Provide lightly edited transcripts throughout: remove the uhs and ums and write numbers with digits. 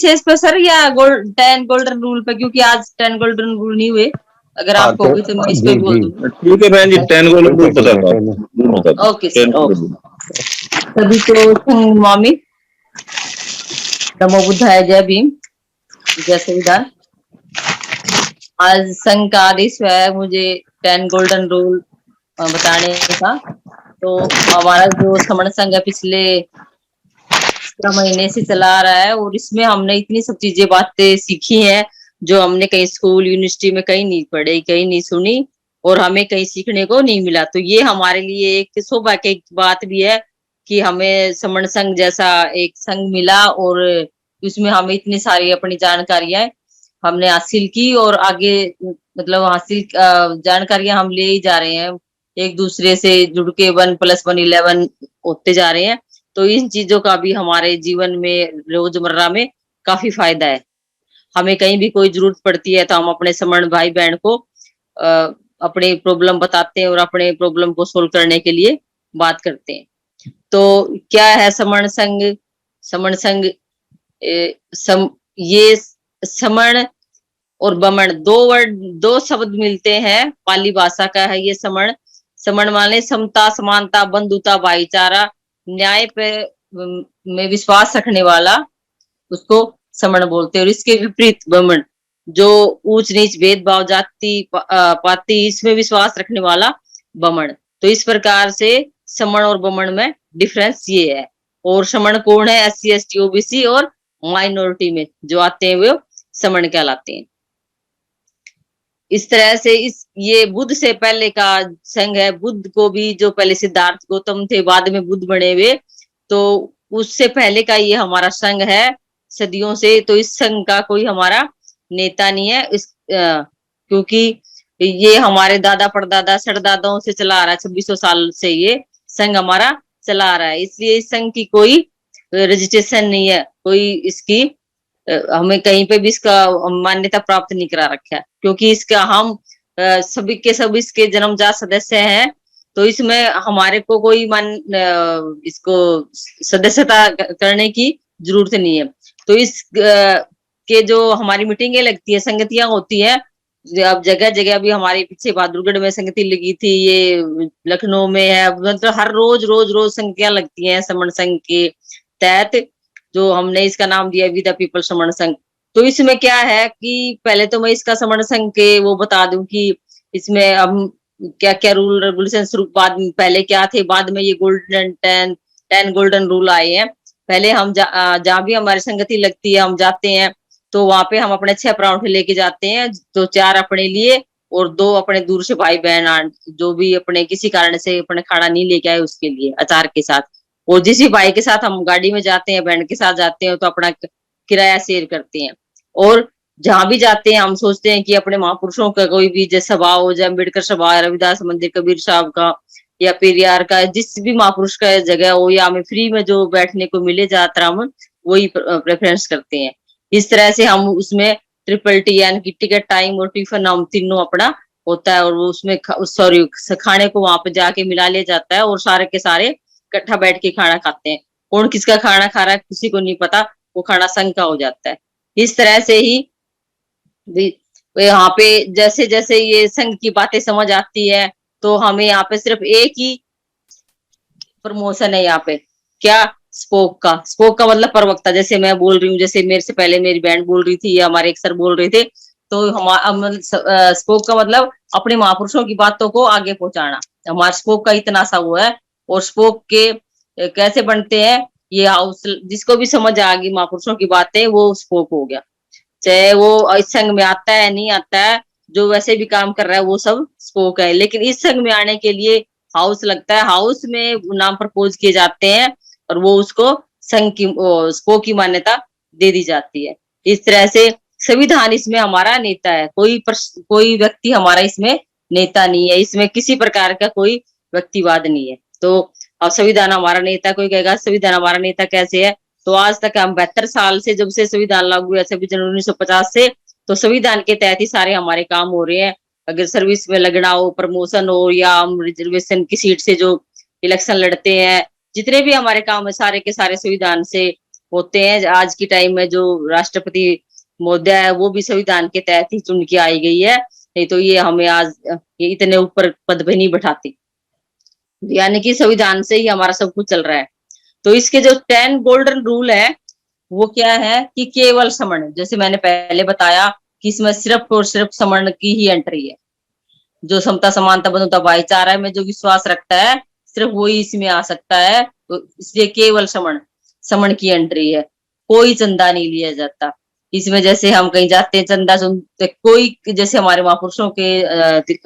विशेष पे सर या 10 golden rule पे, क्योंकि आज 10 गोल्डन रूल नहीं हुए, अगर हाँ आप कहोगे तो मैं इस पे जी बोल जी दूंगी। ठीक है बहन जी, 10 गोल्डन रूल ठीक है बता ठीक दो। है। Okay sir, okay. सभी को मामी नमो बुद्धाय, जय भीम, जय संविधान। आज संघ का आदेश है मुझे 10 गोल्डन रूल बताने का। तो हमारा जो समण संघ है पिछले 17 महीने से चला आ रहा है, और इसमें हमने इतनी सब चीजें बातें सीखी हैं जो हमने कहीं स्कूल यूनिवर्सिटी में कहीं नहीं पढ़ी, कहीं नहीं सुनी, और हमें कहीं सीखने को नहीं मिला। तो ये हमारे लिए एक सौभाग्य की बात भी है कि हमें समण संघ जैसा एक संघ मिला, और उसमें हमें इतनी सारी अपनी जानकारियां हमने हासिल की, और आगे मतलब हासिल जानकारियां हम ले ही जा रहे हैं, एक दूसरे से जुड़ के 1+1 11 होते जा रहे हैं। तो इन चीजों का भी हमारे जीवन में रोजमर्रा में काफी फायदा है। हमें कहीं भी कोई जरूरत पड़ती है तो हम अपने समण भाई बहन को अपने प्रॉब्लम बताते हैं और अपने प्रॉब्लम को सोल्व करने के लिए बात करते हैं। तो क्या है समण संघ? समण संघ ये समण और बमण दो शब्द मिलते हैं, पाली भाषा का है ये समण। समण माने समता, समानता, बंधुता, भाईचारा, न्याय पे में विश्वास रखने वाला, उसको समण बोलते हैं। और इसके विपरीत बमण, जो ऊंच नीच, भेदभाव, जाति पाति, इसमें विश्वास रखने वाला बमण। तो इस प्रकार से समण और बमण में डिफरेंस ये है। और समण कौन है? SC ST OBC और माइनॉरिटी में जो आते हैं वो समण कहलाते हैं। इस तरह से ये बुद्ध से पहले का संघ है। बुद्ध को भी, जो पहले सिद्धार्थ गौतम थे, बाद में बुद्ध बने हुए, तो उससे पहले का ये हमारा संघ है सदियों से। तो इस संघ का कोई हमारा नेता नहीं है, क्योंकि ये हमारे दादा परदादा सड़दादाओं से चला आ रहा है, 2600 साल से ये संघ हमारा चला आ रहा है। इसलिए इस संघ की कोई रजिस्ट्रेशन नहीं है, कोई इसकी हमें कहीं पे भी इसका मान्यता प्राप्त नहीं करा रखा है, क्योंकि इसका हम सभी के सब इसके जन्मजात सदस्य हैं। तो इसमें हमारे को कोई इसको सदस्यता करने की जरूरत नहीं है। तो इस के जो हमारी मीटिंगें लगती है, संगतियां होती है, अब जगह जगह भी हमारे पीछे बहादुरगढ़ में संगति लगी थी, ये लखनऊ में है, मतलब हर रोज रोज रोज संगतियां लगती हैं समण संघ के तहत, जो हमने इसका नाम दिया विद पीपल समण संघ। तो इसमें क्या है कि पहले तो मैं इसका समण संघ के वो बता दूं कि इसमें अब क्या क्या रूल रेगुलेशन बाद में पहले क्या थे, बाद में ये गोल्डन 10 गोल्डन रूल आए हैं। पहले हम जहाँ भी हमारी संगति लगती है हम जाते हैं, तो वहां पे हम अपने 6 पराउठे लेके जाते हैं, तो 4 अपने लिए और 2 अपने दूर से भाई बहन जो भी अपने किसी कारण से अपने खाना नहीं लेके आए उसके लिए अचार के साथ। और जिस भी भाई के साथ हम गाड़ी में जाते हैं, बहन के साथ जाते हैं, तो अपना किराया शेयर करते हैं। और जहां भी जाते हैं हम सोचते हैं कि अपने महापुरुषों का कोई भी जैसे सभा हो, जैसे अम्बेडकर सभा, रविदास मंदिर, कबीर साहब का या पेरियार का, जिस भी महापुरुष का जगह हो, या हमें फ्री में जो बैठने को मिले यात्रा में, वही प्रेफरेंस करते हैं। इस तरह से हम उसमें ट्रिपल टी यानी कि टिकट, टाइम और टिफिन हम तीनों अपना होता है, और वो उसमें सॉरी खाने को वहां पे जाके मिला लिया जाता है, और सारे के सारे इकट्ठा बैठ के खाना खाते हैं। कौन किसका खाना खा रहा है किसी को नहीं पता, वो खाना संघ का हो जाता है। इस तरह से ही यहाँ पे जैसे जैसे ये संघ की बातें समझ आती है, तो हमें यहाँ पे सिर्फ एक ही प्रमोशन है यहाँ पे, क्या? स्पोक का मतलब प्रवक्ता। जैसे मैं बोल रही हूँ, जैसे मेरे से पहले मेरी बहन बोल रही थी या हमारे एक सर बोल रहे थे, तो हमारा स्पोक का मतलब अपने महापुरुषों की बातों को आगे पहुंचाना। हमारा स्पोक का इतना सा हुआ है। और स्पोक के कैसे बनते हैं, ये हाउस जिसको भी समझ आ गई महापुरुषों की बातें, वो स्पोक हो गया। चाहे वो इस संघ में आता है नहीं आता है, जो वैसे भी काम कर रहा है वो सब स्पोक है। लेकिन इस संघ में आने के लिए हाउस लगता है, हाउस में नाम प्रपोज किए जाते हैं, और वो उसको संघ की स्पोक की मान्यता दे दी जाती है। इस तरह से संविधान इसमें हमारा नेता है, कोई व्यक्ति हमारा इसमें नेता नहीं है, इसमें किसी प्रकार का कोई व्यक्तिवाद नहीं है। तो अब संविधान हमारा नेता, कोई कहेगा संविधान हमारा नेता कैसे है? तो आज तक हम 72 साल से, जब से संविधान लागू हुआ 26 जनवरी 1950 से, तो संविधान के तहत ही सारे हमारे काम हो रहे हैं। अगर सर्विस में लगना हो, प्रमोशन हो, या हम रिजर्वेशन की सीट से जो इलेक्शन लड़ते हैं, जितने भी हमारे काम है सारे के सारे संविधान से होते हैं। आज की टाइम में जो राष्ट्रपति महोदया है वो भी संविधान के तहत ही चुन के आई गई है, नहीं तो ये हमें आज ये इतने ऊपर पद पे नहीं बैठाती। यानी कि संविधान से ही हमारा सब कुछ चल रहा है। तो इसके जो 10 गोल्डन रूल है वो क्या है कि केवल समण, जैसे मैंने पहले बताया कि इसमें सिर्फ और सिर्फ समण की ही एंट्री है। जो समता समानता बंधुता भाईचारा में जो विश्वास रखता है सिर्फ वही इसमें आ सकता है। तो इसलिए केवल समण समण की एंट्री है, कोई चंदा नहीं लिया जाता इसमें। जैसे हम कहीं जाते हैं चंदा सुनते कोई, जैसे हमारे महापुरुषों के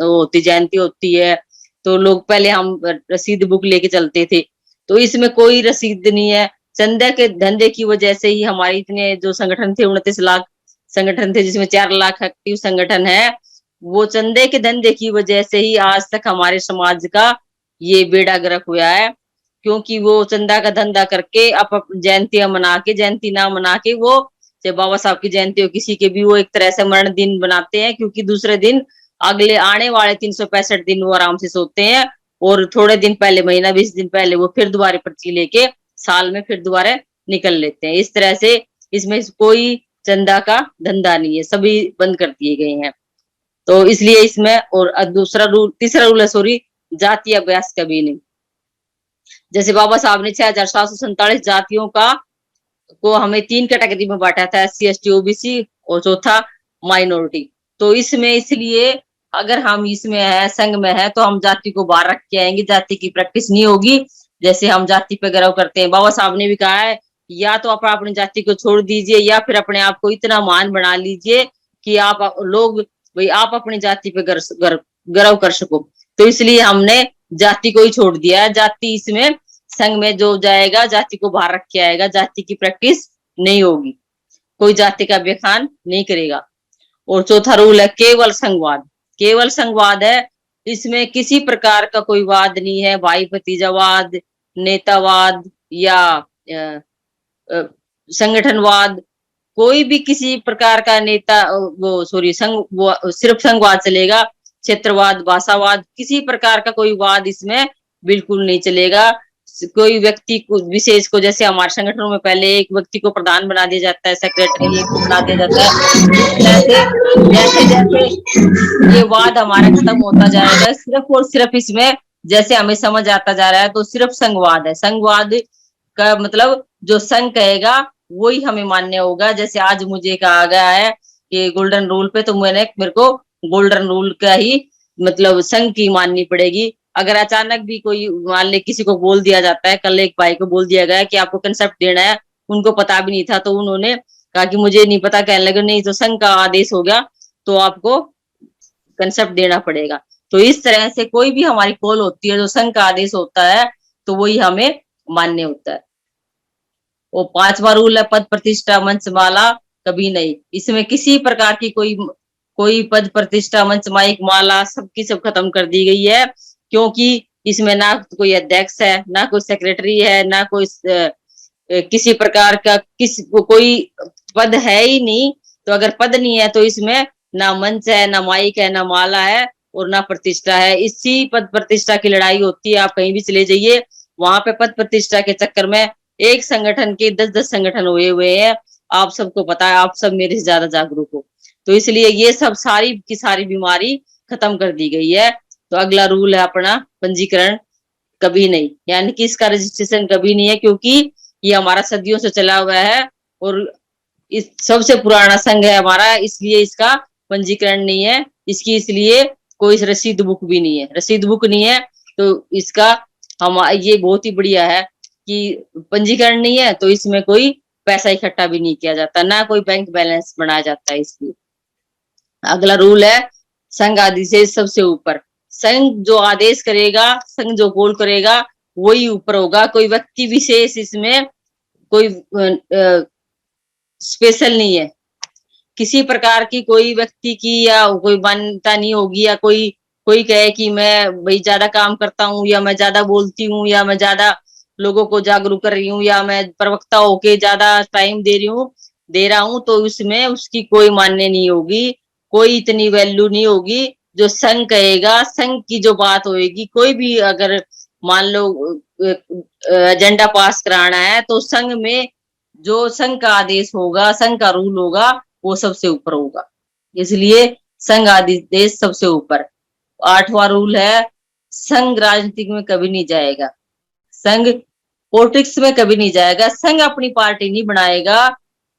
होती जयंती होती है तो लोग पहले हम रसीद बुक लेके चलते थे, तो इसमें कोई रसीद नहीं है। चंदे के धंधे की वजह से ही हमारे इतने जो संगठन थे 29 लाख संगठन थे, जिसमें 4 लाख एक्टिव संगठन है, वो चंदे के धंधे की वजह से ही आज तक हमारे समाज का ये बेड़ा गर्क हुआ है। क्योंकि वो चंदा का धंधा करके अब जयंतियां मना के, जयंती ना मना के, वो चाहे बाबा साहब की जयंती हो किसी के भी, वो एक तरह से मरण दिन बनाते हैं। क्योंकि दूसरे दिन अगले आने वाले 365 दिन वो आराम से सोते हैं, और थोड़े दिन पहले, महीना 20 दिन पहले, वो फिर दोबारा पर्ची लेके साल में फिर दोबारा निकल लेते हैं। इस तरह से इसमें कोई चंदा का धंधा नहीं है, सभी बंद कर दिए गए हैं। तो इसलिए इसमें, और दूसरा रूल, तीसरा रूल है, सॉरी, जातीय अभ्यास कभी नहीं। जैसे बाबा साहब ने 6,747 जातियों का को हमें 3 कैटेगरी में बांटा था, SC ST OBC, और चौथा माइनॉरिटी। तो इसमें इसलिए अगर हम इसमें है, संघ में है, तो हम जाति को बाहर रख के आएंगे, जाति की प्रैक्टिस नहीं होगी। जैसे हम जाति पे गर्व करते हैं, बाबा साहब ने भी कहा है, या तो आप अपनी जाति को छोड़ दीजिए या फिर अपने आप को इतना महान बना लीजिए कि आप लोग, भाई आप अपनी जाति पे गर्व कर सको। तो इसलिए हमने जाति को ही छोड़ दिया है। जाति इसमें संघ में जो जाएगा जाति को बाहर रख के आएगा, जाति की प्रैक्टिस नहीं होगी, कोई जाति का व्याख्यान नहीं करेगा। और चौथा रूल है केवल संघवाद। केवल संघवाद है, इसमें किसी प्रकार का कोई वाद नहीं है, भाई भतीजावाद, नेतावाद या संगठनवाद, कोई भी किसी प्रकार का नेता, वो सॉरी संघ, वो सिर्फ संघवाद चलेगा। क्षेत्रवाद, भाषावाद, किसी प्रकार का कोई वाद इसमें बिल्कुल नहीं चलेगा। कोई व्यक्ति को विशेष को, जैसे हमारे संगठनों में पहले एक व्यक्ति को प्रधान बना दिया जाता है, सेक्रेटरी एक को बना दिया जाता है, इस तरह से जैसे जैसे ये वाद हमारा खत्म होता जाएगा, सिर्फ और सिर्फ इसमें जैसे हमें समझ आता जा रहा है, तो सिर्फ संघवाद है। संघवाद का मतलब जो संघ कहेगा वही हमें मान्य होगा। जैसे आज मुझे कहा गया है कि गोल्डन रूल पे, तो मेरे को गोल्डन रूल का ही मतलब संघ की माननी पड़ेगी। अगर अचानक भी कोई, मान ले किसी को बोल दिया जाता है, कल एक भाई को बोल दिया गया कि आपको कंसेप्ट देना है, उनको पता भी नहीं था, तो उन्होंने कहा कि मुझे नहीं पता, कहने लगे नहीं तो संघ का आदेश हो गया तो आपको कंसेप्ट देना पड़ेगा। तो इस तरह से कोई भी हमारी कॉल होती है जो संघ का आदेश होता है तो वही हमें मान्य होता है। वो 5वां रूल है पद प्रतिष्ठा मंचमाला कभी नहीं। इसमें किसी प्रकार की कोई पद प्रतिष्ठा मंचमाइक माला सबकी सब खत्म कर दी गई है। क्योंकि इसमें ना कोई अध्यक्ष है, ना कोई सेक्रेटरी है, ना कोई किसी प्रकार का कोई पद है ही नहीं। तो अगर पद नहीं है तो इसमें ना मंच है, ना माइक है, ना माला है, और ना प्रतिष्ठा है। इसी पद प्रतिष्ठा की लड़ाई होती है। आप कहीं भी चले जाइए, वहां पे पद प्रतिष्ठा के चक्कर में एक संगठन के 10-10 संगठन हुए हैं। आप सबको पता है, आप सब मेरे से ज्यादा जागरूक हो। तो इसलिए ये सब सारी की सारी बीमारी खत्म कर दी गई है। तो अगला रूल है अपना पंजीकरण कभी नहीं, यानी कि इसका रजिस्ट्रेशन कभी नहीं है, क्योंकि ये हमारा सदियों से चला हुआ है और इस सबसे पुराना संघ है हमारा, इसलिए इसका पंजीकरण नहीं है। इसकी इसलिए कोई रसीद बुक भी नहीं है, रसीद बुक नहीं है तो इसका हम, ये बहुत ही बढ़िया है कि पंजीकरण नहीं है तो इसमें कोई पैसा इकट्ठा भी नहीं किया जाता, ना कोई बैंक बैलेंस बनाया जाता है इसलिए। अगला रूल है संघ आदि से सबसे ऊपर। संघ जो आदेश करेगा, संघ जो कॉल करेगा वही ऊपर होगा। कोई व्यक्ति विशेष इसमें कोई स्पेशल नहीं है। किसी प्रकार की कोई व्यक्ति की या कोई मान्यता नहीं होगी, या कोई कोई कहे कि मैं भाई ज्यादा काम करता हूँ, या मैं ज्यादा बोलती हूँ, या मैं ज्यादा लोगों को जागरूक कर रही हूँ, या मैं प्रवक्ता होके ज्यादा टाइम दे रहा हूँ, तो उसमें उसकी कोई मान्य नहीं होगी, कोई इतनी वैल्यू नहीं होगी। जो संघ कहेगा, संघ की जो बात होगी, कोई भी अगर मान लो एजेंडा पास कराना है तो संघ में जो संघ का आदेश होगा, संघ का रूल होगा, वो सबसे ऊपर होगा। इसलिए संघ आदेश सबसे ऊपर। 8वां रूल है, संघ राजनीतिक में कभी नहीं जाएगा, संघ पॉलिटिक्स में कभी नहीं जाएगा, संघ अपनी पार्टी नहीं बनाएगा।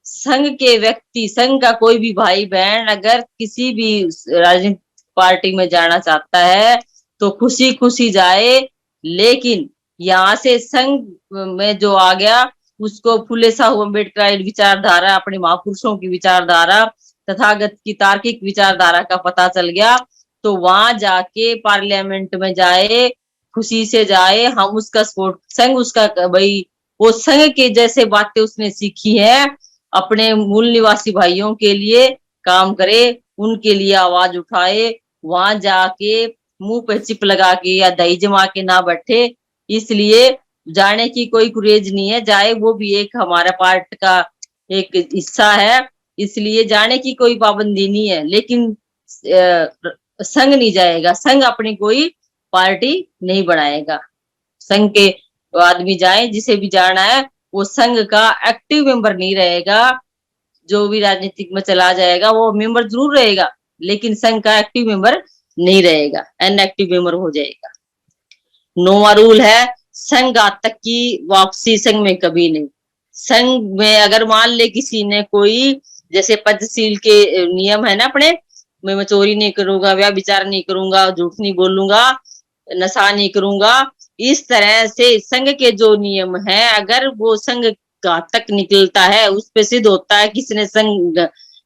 संघ के व्यक्ति, संघ का कोई भी भाई बहन अगर किसी भी राजनीतिक पार्टी में जाना चाहता है तो खुशी खुशी जाए, लेकिन यहाँ से संघ में जो आ गया उसको फुले साहू अम्बेडकर विचारधारा, अपने महापुरुषों की विचारधारा, तथागत की तार्किक विचारधारा का पता चल गया, तो वहां जाके पार्लियामेंट में जाए, खुशी से जाए, हम उसका सपोर्ट, संघ उसका भाई, वो संघ के जैसे बातें उसने सीखी है, अपने मूल निवासी भाइयों के लिए काम करे, उनके लिए आवाज उठाए, वहां जाके मुंह पे चिप लगा के या दही जमा के ना बैठे। इसलिए जाने की कोई गुरेज नहीं है, जाए, वो भी एक हमारा पार्ट का एक हिस्सा है, इसलिए जाने की कोई पाबंदी नहीं है। लेकिन संघ नहीं जाएगा, संघ अपनी कोई पार्टी नहीं बनाएगा। संघ के आदमी जाए, जिसे भी जाना है, वो संघ का एक्टिव मेंबर नहीं रहेगा। जो भी राजनीतिक में चला जाएगा वो मेंबर जरूर रहेगा, लेकिन संघ का एक्टिव मेंबर नहीं रहेगा, इनएक्टिव मेंबर हो जाएगा। 9वां रूल है, संघ घातक की वापसी संघ में कभी नहीं। संघ में अगर मान ले किसी ने कोई, जैसे पंचशील के नियम है ना अपने, मैं चोरी नहीं करूंगा, व्यभिचार नहीं करूंगा, झूठ नहीं बोलूंगा, नशा नहीं करूंगा, इस तरह से संघ के जो नियम है, अगर वो संघ घातक निकलता है, उस पे सिद्ध होता है किसने संघ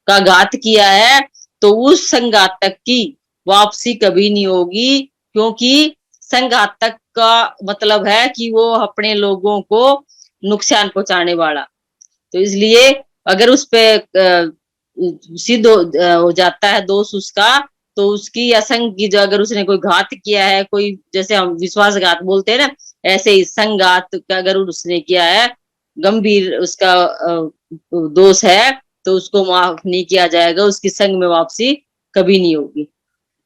का घात किया है, तो उस संघातक की वापसी कभी नहीं होगी, क्योंकि संघातक का मतलब है कि वो अपने लोगों को नुकसान पहुंचाने वाला। तो इसलिए अगर उस पे सिद्ध हो जाता है दोष उसका, तो उसकी या संघ की, जो अगर उसने कोई घात किया है, कोई जैसे हम विश्वासघात बोलते हैं ना, ऐसे ही संघात का अगर उसने किया है, गंभीर उसका दोष है, तो उसको माफ नहीं किया जाएगा, उसकी संघ में वापसी कभी नहीं होगी।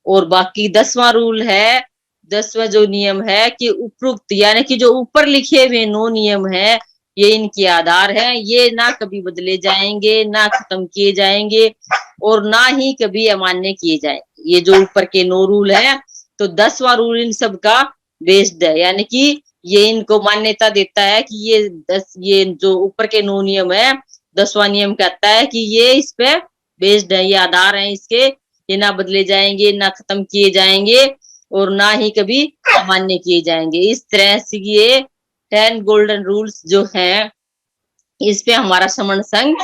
और बाकी 10वां रूल है, 10वां जो नियम है कि उपयुक्त, यानी कि जो ऊपर लिखे हुए 9 नियम है, ये इनके आधार है, ये ना कभी बदले जाएंगे, ना खत्म किए जाएंगे, और ना ही कभी अमान्य किए जाएंगे। ये जो ऊपर के 9 रूल है, तो 10वां रूल इन सब का बेस्ड है, यानी कि ये इनको मान्यता देता है कि ये जो ऊपर के 9 नियम है, 10वां नियम कहता है कि ये इस पे बेस्ड है, ये आधार है इसके, ये ना बदले जाएंगे, ना खत्म किए जाएंगे, और ना ही कभी अमान्य किए जाएंगे। इस तरह से ये 10 गोल्डन रूल्स जो हैं, इस पे हमारा समण संघ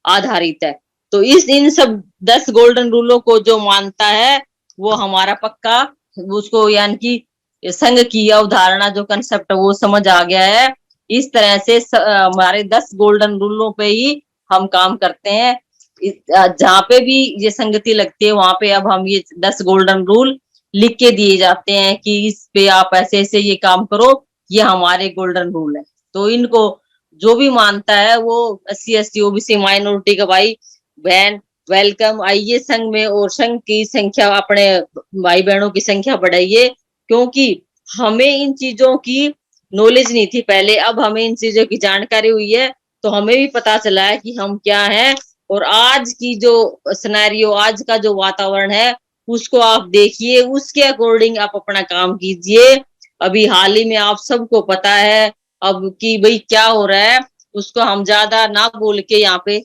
आधारित है। तो इन सब 10 गोल्डन रूलों को जो मानता है, वो हमारा पक्का, उसको यानी कि संघ की अवधारणा, जो कंसेप्ट वो समझ आ गया है। इस तरह से हमारे 10 गोल्डन रूलों पे ही हम काम करते हैं। जहाँ पे भी ये संगति लगती है, वहां पे अब हम ये 10 गोल्डन रूल लिख के दिए जाते हैं कि इस पे आप ऐसे ऐसे ये काम करो, ये हमारे गोल्डन रूल है। तो इनको जो भी मानता है, वो SC ST OBC माइनॉरिटी का भाई बहन, वेलकम, आइए संघ में, और संघ की संख्या, अपने भाई बहनों की संख्या बढ़ाइए, क्योंकि हमें इन चीजों की नॉलेज नहीं थी पहले, अब हमें इन चीजों की जानकारी हुई है, तो हमें भी पता चला है कि हम क्या है। और आज की जो सिनेरियो, आज का जो वातावरण है, उसको आप देखिए, उसके अकॉर्डिंग आप अपना काम कीजिए। अभी हाल ही में आप सबको पता है अब कि भाई क्या हो रहा है, उसको हम ज्यादा ना बोल के, यहाँ पे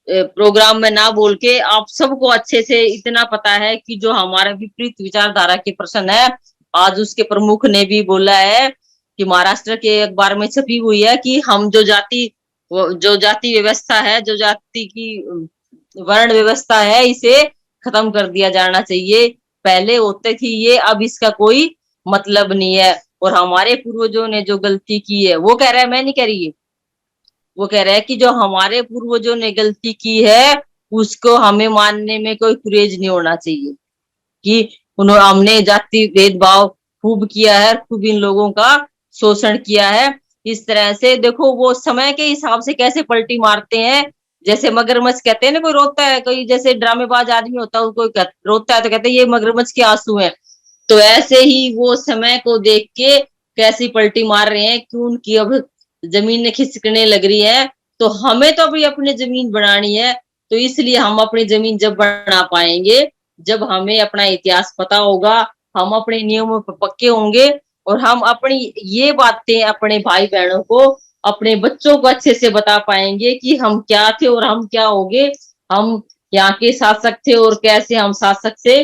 प्रोग्राम में ना बोल के, आप सबको अच्छे से इतना पता है कि जो हमारा विपरीत विचारधारा के प्रश्न है, आज उसके प्रमुख ने भी बोला है कि महाराष्ट्र के अखबार में छपी हुई है कि हम जो जाति व्यवस्था है, जो जाति की वर्ण व्यवस्था है, इसे खत्म कर दिया जाना चाहिए। पहले होते थी ये, अब इसका कोई मतलब नहीं है। और हमारे पूर्वजों ने जो गलती की है, वो कह रहा है, मैं नहीं कह रही है, वो कह रहा है कि जो हमारे पूर्वजों ने गलती की है, उसको हमें मानने में कोई गुरेज नहीं होना चाहिए कि हमने जाति भेदभाव खूब किया है, खूब इन लोगों का शोषण किया है। इस तरह से देखो, वो समय के हिसाब से कैसे पलटी मारते हैं। जैसे मगरमच्छ कहते हैं ना, कोई रोता है, कोई जैसे ड्रामेबाज आदमी होता है, कोई रोता है तो कहते हैं ये मगरमच्छ के आंसू हैं। तो ऐसे ही वो समय को देख के कैसी पलटी मार रहे हैं कि उनकी अब जमीनें खिसकने लग रही है, तो हमें तो अभी अपनी जमीन बनानी है। तो इसलिए हम अपनी जमीन जब बना पाएंगे, जब हमें अपना इतिहास पता होगा, हम अपने नियमों पर पक्के होंगे और हम अपनी ये बातें अपने भाई बहनों को, अपने बच्चों को अच्छे से बता पाएंगे कि हम क्या थे और हम क्या हो गए। हम यहाँ के शासक थे और कैसे हम शासक से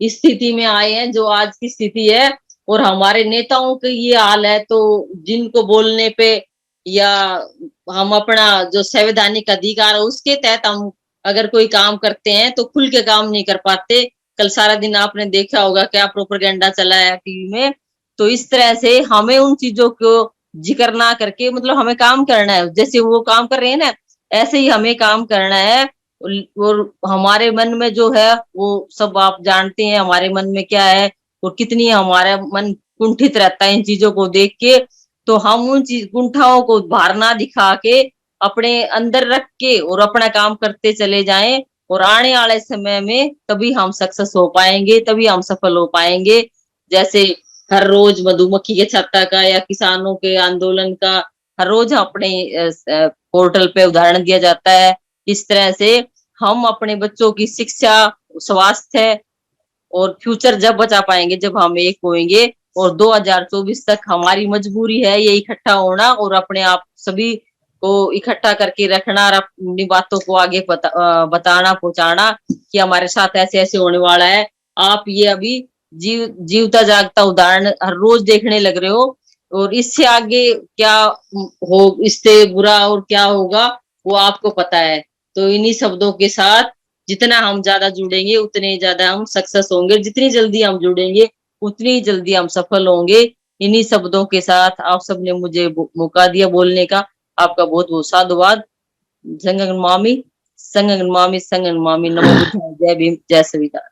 इस स्थिति में आए हैं जो आज की स्थिति है। और हमारे नेताओं के ये हाल है, तो जिनको बोलने पे या हम अपना जो संवैधानिक अधिकार है उसके तहत हम अगर कोई काम करते हैं तो खुल के काम नहीं कर पाते। कल सारा दिन आपने देखा होगा क्या प्रोपेगेंडा चला है टीवी में। तो इस तरह से हमें उन चीजों को जिक्र ना करके, मतलब हमें काम करना है जैसे वो काम कर रहे हैं ना, ऐसे ही हमें काम करना है। और हमारे मन में जो है वो सब आप जानते हैं, हमारे मन में क्या है और कितनी हमारा मन कुंठित रहता है इन चीजों को देख के। तो हम उन चीज कुंठाओं को बाहर ना दिखा के अपने अंदर रख के और अपना काम करते चले जाएं, और आने वाले समय में तभी हम सक्सेस हो पाएंगे, तभी हम सफल हो पाएंगे। जैसे हर रोज मधुमक्खी के छत्ता का या किसानों के आंदोलन का हर रोज अपने पोर्टल पे उदाहरण दिया जाता है। इस तरह से हम अपने बच्चों की शिक्षा, स्वास्थ्य और फ्यूचर जब बचा पाएंगे जब हम एक होएंगे। और 2024 तक हमारी मजबूरी है ये इकट्ठा होना और अपने आप सभी को इकट्ठा करके रखना और अपनी बातों को आगे बताना, पहुंचाना कि हमारे साथ ऐसे ऐसे होने वाला है। आप ये अभी जीवता जागता उदाहरण हर रोज देखने लग रहे हो, और इससे आगे क्या हो, इससे बुरा और क्या होगा वो आपको पता है। तो इन्हीं शब्दों के साथ जितना हम ज्यादा जुड़ेंगे उतने ज्यादा हम सक्सेस होंगे, जितनी जल्दी हम जुड़ेंगे उतनी जल्दी हम सफल होंगे। इन्हीं शब्दों के साथ आप सबने मुझे मौका दिया बोलने का, आपका बहुत बहुत साधुवाद। संगन मामी, संगन मामी, संगन मामी, नमो बुद्धाय, जय भीम, जय संविधान।